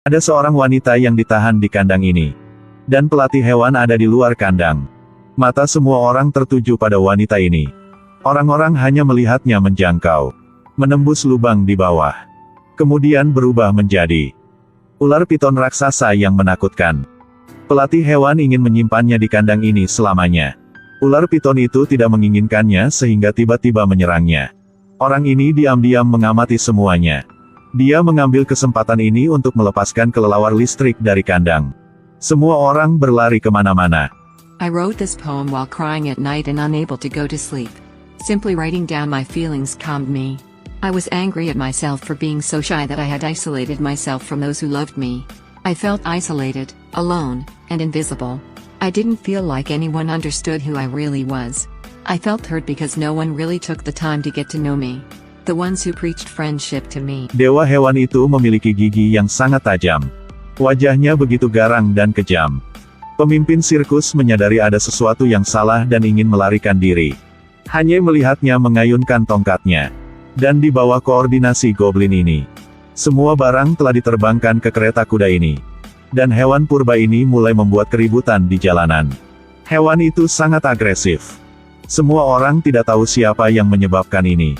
Ada seorang wanita yang ditahan di kandang ini. Dan pelatih hewan ada di luar kandang. Mata semua orang tertuju pada wanita ini. Orang-orang hanya melihatnya menjangkau. Menembus lubang di bawah. Kemudian berubah menjadi ular piton raksasa yang menakutkan. Pelatih hewan ingin menyimpannya di kandang ini selamanya. Ular piton itu tidak menginginkannya sehingga tiba-tiba menyerangnya. Orang ini diam-diam mengamati semuanya. Dia mengambil kesempatan ini untuk melepaskan kelelawar listrik dari kandang. Semua orang berlari kemana-mana. I wrote this poem while crying at night and unable to go to sleep. Simply writing down my feelings calmed me. I was angry at myself for being so shy that I had isolated myself from those who loved me. I felt isolated, alone, and invisible. I didn't feel like anyone understood who I really was. I felt hurt because no one really took the time to get to know me. The ones who preached friendship to me. Dewa hewan itu memiliki gigi yang sangat tajam. Wajahnya begitu garang dan kejam. Pemimpin sirkus menyadari ada sesuatu yang salah dan ingin melarikan diri. Hanya melihatnya mengayunkan tongkatnya. Dan di bawah koordinasi goblin ini, semua barang telah diterbangkan ke kereta kuda ini. Dan hewan purba ini mulai membuat keributan di jalanan. Hewan itu sangat agresif. Semua orang tidak tahu siapa yang menyebabkan ini.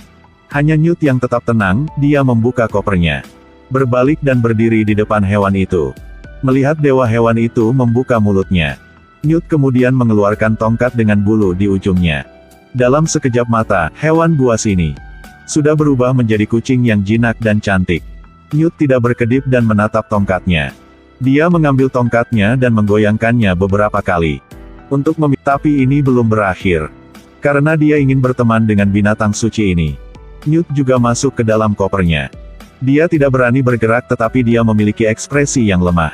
Hanya Newt yang tetap tenang, dia membuka kopernya. Berbalik dan berdiri di depan hewan itu. Melihat dewa hewan itu membuka mulutnya. Newt kemudian mengeluarkan tongkat dengan bulu di ujungnya. Dalam sekejap mata, hewan buas ini sudah berubah menjadi kucing yang jinak dan cantik. Newt tidak berkedip dan menatap tongkatnya. Dia mengambil tongkatnya dan menggoyangkannya beberapa kali. Tapi ini belum berakhir. Karena dia ingin berteman dengan binatang suci ini. Newt juga masuk ke dalam kopernya. Dia tidak berani bergerak tetapi dia memiliki ekspresi yang lemah.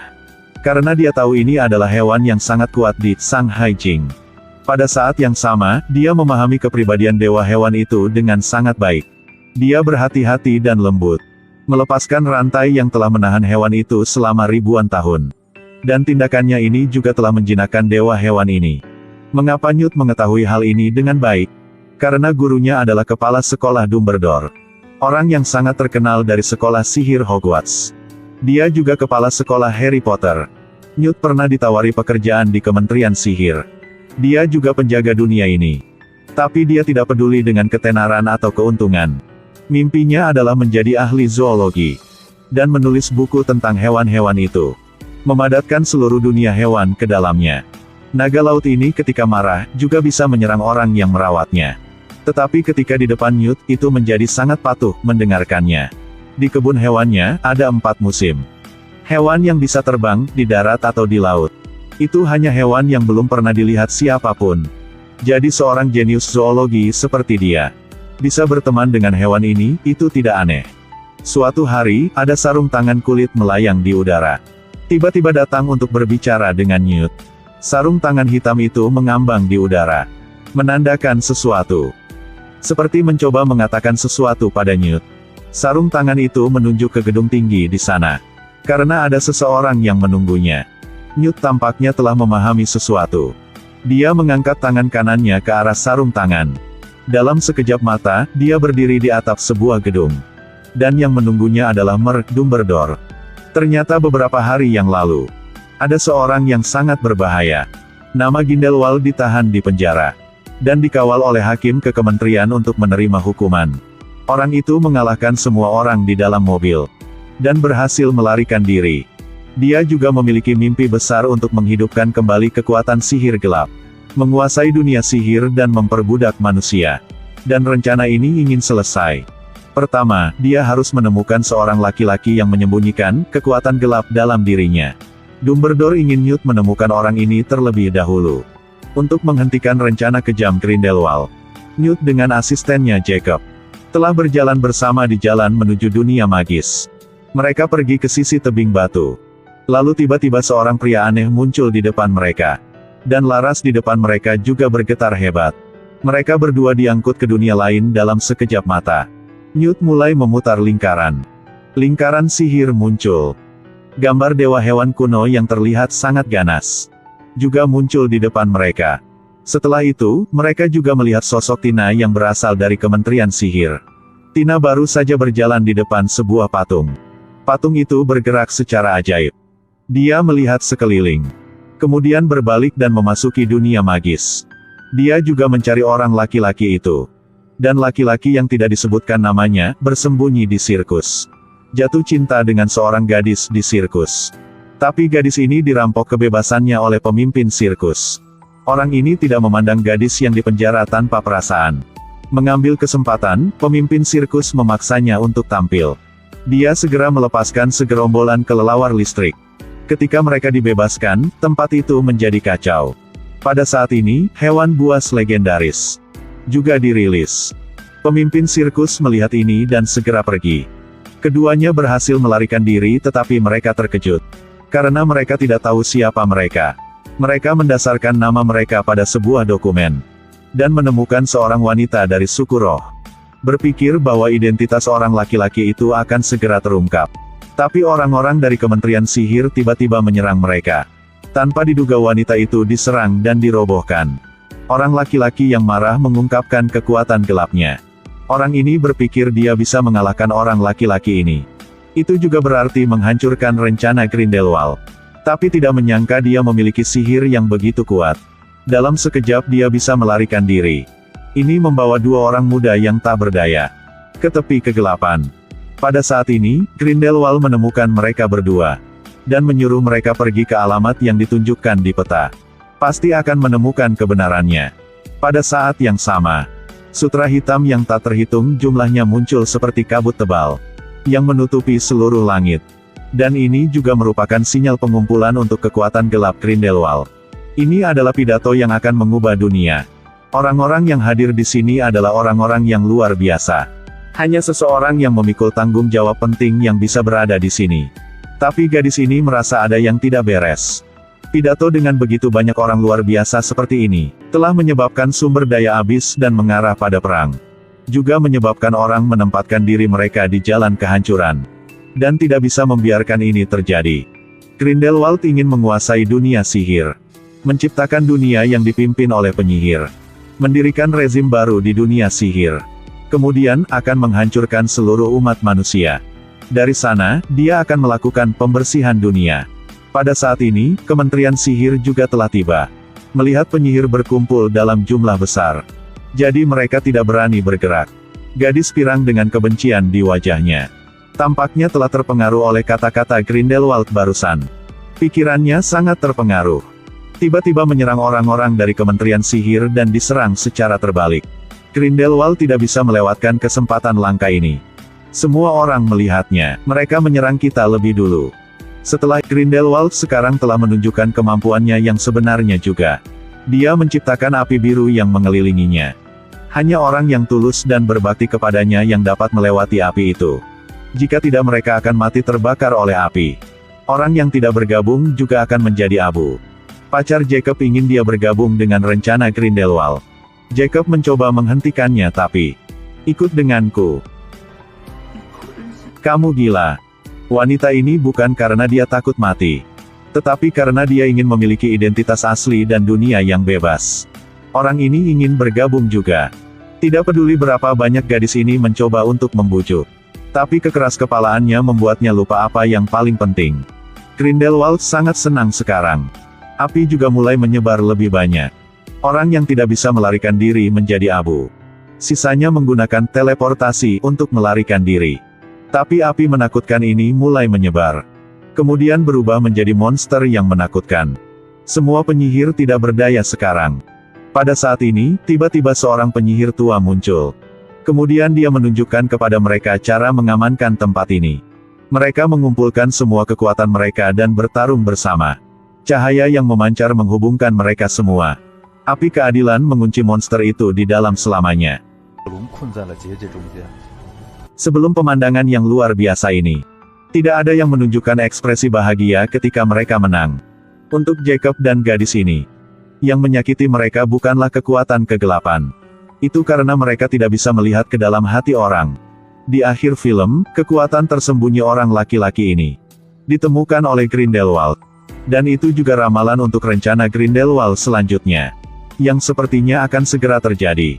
Karena dia tahu ini adalah hewan yang sangat kuat di Shanghai Jing. Pada saat yang sama, dia memahami kepribadian dewa hewan itu dengan sangat baik. Dia berhati-hati dan lembut. Melepaskan rantai yang telah menahan hewan itu selama ribuan tahun. Dan tindakannya ini juga telah menjinakkan dewa hewan ini. Mengapa Newt mengetahui hal ini dengan baik? Karena gurunya adalah kepala sekolah Dumbledore. Orang yang sangat terkenal dari sekolah sihir Hogwarts. Dia juga kepala sekolah Harry Potter. Newt pernah ditawari pekerjaan di Kementerian Sihir. Dia juga penjaga dunia ini. Tapi dia tidak peduli dengan ketenaran atau keuntungan. Mimpinya adalah menjadi ahli zoologi. Dan menulis buku tentang hewan-hewan itu. Memadatkan seluruh dunia hewan ke dalamnya. Naga laut ini ketika marah, juga bisa menyerang orang yang merawatnya. Tetapi ketika di depan Newt, itu menjadi sangat patuh, mendengarkannya. Di kebun hewannya, ada 4 musim. Hewan yang bisa terbang, di darat atau di laut. Itu hanya hewan yang belum pernah dilihat siapapun. Jadi seorang jenius zoologi seperti dia bisa berteman dengan hewan ini, itu tidak aneh. Suatu hari, ada sarung tangan kulit melayang di udara. Tiba-tiba datang untuk berbicara dengan Newt. Sarung tangan hitam itu mengambang di udara. Menandakan sesuatu. Seperti mencoba mengatakan sesuatu pada Newt. Sarung tangan itu menunjuk ke gedung tinggi di sana. Karena ada seseorang yang menunggunya. Newt tampaknya telah memahami sesuatu. Dia mengangkat tangan kanannya ke arah sarung tangan. Dalam sekejap mata, dia berdiri di atap sebuah gedung. Dan yang menunggunya adalah Mer Dumbledore. Ternyata beberapa hari yang lalu, ada seorang yang sangat berbahaya. Nama Grindelwald ditahan di penjara. Dan dikawal oleh hakim ke kementerian untuk menerima hukuman. Orang itu mengalahkan semua orang di dalam mobil. Dan berhasil melarikan diri. Dia juga memiliki mimpi besar untuk menghidupkan kembali kekuatan sihir gelap. Menguasai dunia sihir dan memperbudak manusia. Dan rencana ini ingin selesai. Pertama, dia harus menemukan seorang laki-laki yang menyembunyikan kekuatan gelap dalam dirinya. Dumbledore ingin Newt menemukan orang ini terlebih dahulu. Untuk menghentikan rencana kejam Grindelwald. Newt dengan asistennya Jacob telah berjalan bersama di jalan menuju dunia magis. Mereka pergi ke sisi tebing batu. Lalu tiba-tiba seorang pria aneh muncul di depan mereka. Dan laras di depan mereka juga bergetar hebat. Mereka berdua diangkut ke dunia lain dalam sekejap mata. Newt mulai memutar lingkaran. Lingkaran sihir muncul. Gambar dewa hewan kuno yang terlihat sangat ganas juga muncul di depan mereka. Setelah itu, mereka juga melihat sosok Tina yang berasal dari Kementerian Sihir. Tina baru saja berjalan di depan sebuah patung. Patung itu bergerak secara ajaib. Dia melihat sekeliling. Kemudian berbalik dan memasuki dunia magis. Dia juga mencari orang laki-laki itu. Dan laki-laki yang tidak disebutkan namanya, bersembunyi di sirkus. Jatuh cinta dengan seorang gadis di sirkus. Tapi gadis ini dirampok kebebasannya oleh pemimpin sirkus. Orang ini tidak memandang gadis yang dipenjara tanpa perasaan. Mengambil kesempatan, pemimpin sirkus memaksanya untuk tampil. Dia segera melepaskan segerombolan kelelawar listrik. Ketika mereka dibebaskan, tempat itu menjadi kacau. Pada saat ini, hewan buas legendaris juga dirilis. Pemimpin sirkus melihat ini dan segera pergi. Keduanya berhasil melarikan diri tetapi mereka terkejut. Karena mereka tidak tahu siapa mereka. Mereka mendasarkan nama mereka pada sebuah dokumen. Dan menemukan seorang wanita dari suku roh. Berpikir bahwa identitas orang laki-laki itu akan segera terungkap. Tapi orang-orang dari Kementerian Sihir tiba-tiba menyerang mereka. Tanpa diduga wanita itu diserang dan dirobohkan. Orang laki-laki yang marah mengungkapkan kekuatan gelapnya. Orang ini berpikir dia bisa mengalahkan orang laki-laki ini. Itu juga berarti menghancurkan rencana Grindelwald. Tapi tidak menyangka dia memiliki sihir yang begitu kuat. Dalam sekejap dia bisa melarikan diri. Ini membawa dua orang muda yang tak berdaya ke tepi kegelapan. Pada saat ini, Grindelwald menemukan mereka berdua. Dan menyuruh mereka pergi ke alamat yang ditunjukkan di peta. Pasti akan menemukan kebenarannya. Pada saat yang sama, sutra hitam yang tak terhitung jumlahnya muncul seperti kabut tebal. Yang menutupi seluruh langit. Dan ini juga merupakan sinyal pengumpulan untuk kekuatan gelap Grindelwald. Ini adalah pidato yang akan mengubah dunia. Orang-orang yang hadir di sini adalah orang-orang yang luar biasa. Hanya seseorang yang memikul tanggung jawab penting yang bisa berada di sini. Tapi gadis ini merasa ada yang tidak beres. Pidato dengan begitu banyak orang luar biasa seperti ini, telah menyebabkan sumber daya habis dan mengarah pada perang. Juga menyebabkan orang menempatkan diri mereka di jalan kehancuran. Dan tidak bisa membiarkan ini terjadi. Grindelwald ingin menguasai dunia sihir. Menciptakan dunia yang dipimpin oleh penyihir. Mendirikan rezim baru di dunia sihir. Kemudian, akan menghancurkan seluruh umat manusia. Dari sana, dia akan melakukan pembersihan dunia. Pada saat ini, Kementerian Sihir juga telah tiba. Melihat penyihir berkumpul dalam jumlah besar. Jadi mereka tidak berani bergerak. Gadis pirang dengan kebencian di wajahnya. Tampaknya telah terpengaruh oleh kata-kata Grindelwald barusan. Pikirannya sangat terpengaruh. Tiba-tiba menyerang orang-orang dari Kementerian Sihir dan diserang secara terbalik. Grindelwald tidak bisa melewatkan kesempatan langka ini. Semua orang melihatnya, mereka menyerang kita lebih dulu. Setelah Grindelwald sekarang telah menunjukkan kemampuannya yang sebenarnya juga. Dia menciptakan api biru yang mengelilinginya. Hanya orang yang tulus dan berbakti kepadanya yang dapat melewati api itu. Jika tidak mereka akan mati terbakar oleh api. Orang yang tidak bergabung juga akan menjadi abu. Pacar Jacob ingin dia bergabung dengan rencana Grindelwald. Jacob mencoba menghentikannya tapi, ikut denganku. Kamu gila. Wanita ini bukan karena dia takut mati. Tetapi karena dia ingin memiliki identitas asli dan dunia yang bebas. Orang ini ingin bergabung juga. Tidak peduli berapa banyak gadis ini mencoba untuk membujuk. Tapi kekeras-kepalaannya membuatnya lupa apa yang paling penting. Grindelwald sangat senang sekarang. Api juga mulai menyebar lebih banyak. Orang yang tidak bisa melarikan diri menjadi abu. Sisanya menggunakan teleportasi untuk melarikan diri. Tapi api menakutkan ini mulai menyebar. Kemudian berubah menjadi monster yang menakutkan. Semua penyihir tidak berdaya sekarang. Pada saat ini, tiba-tiba seorang penyihir tua muncul. Kemudian dia menunjukkan kepada mereka cara mengamankan tempat ini. Mereka mengumpulkan semua kekuatan mereka dan bertarung bersama. Cahaya yang memancar menghubungkan mereka semua. Api keadilan mengunci monster itu di dalam selamanya. Sebelum pemandangan yang luar biasa ini, tidak ada yang menunjukkan ekspresi bahagia ketika mereka menang. Untuk Jacob dan gadis ini, yang menyakiti mereka bukanlah kekuatan kegelapan. Itu karena mereka tidak bisa melihat ke dalam hati orang. Di akhir film, kekuatan tersembunyi orang laki-laki ini ditemukan oleh Grindelwald. Dan itu juga ramalan untuk rencana Grindelwald selanjutnya. Yang sepertinya akan segera terjadi.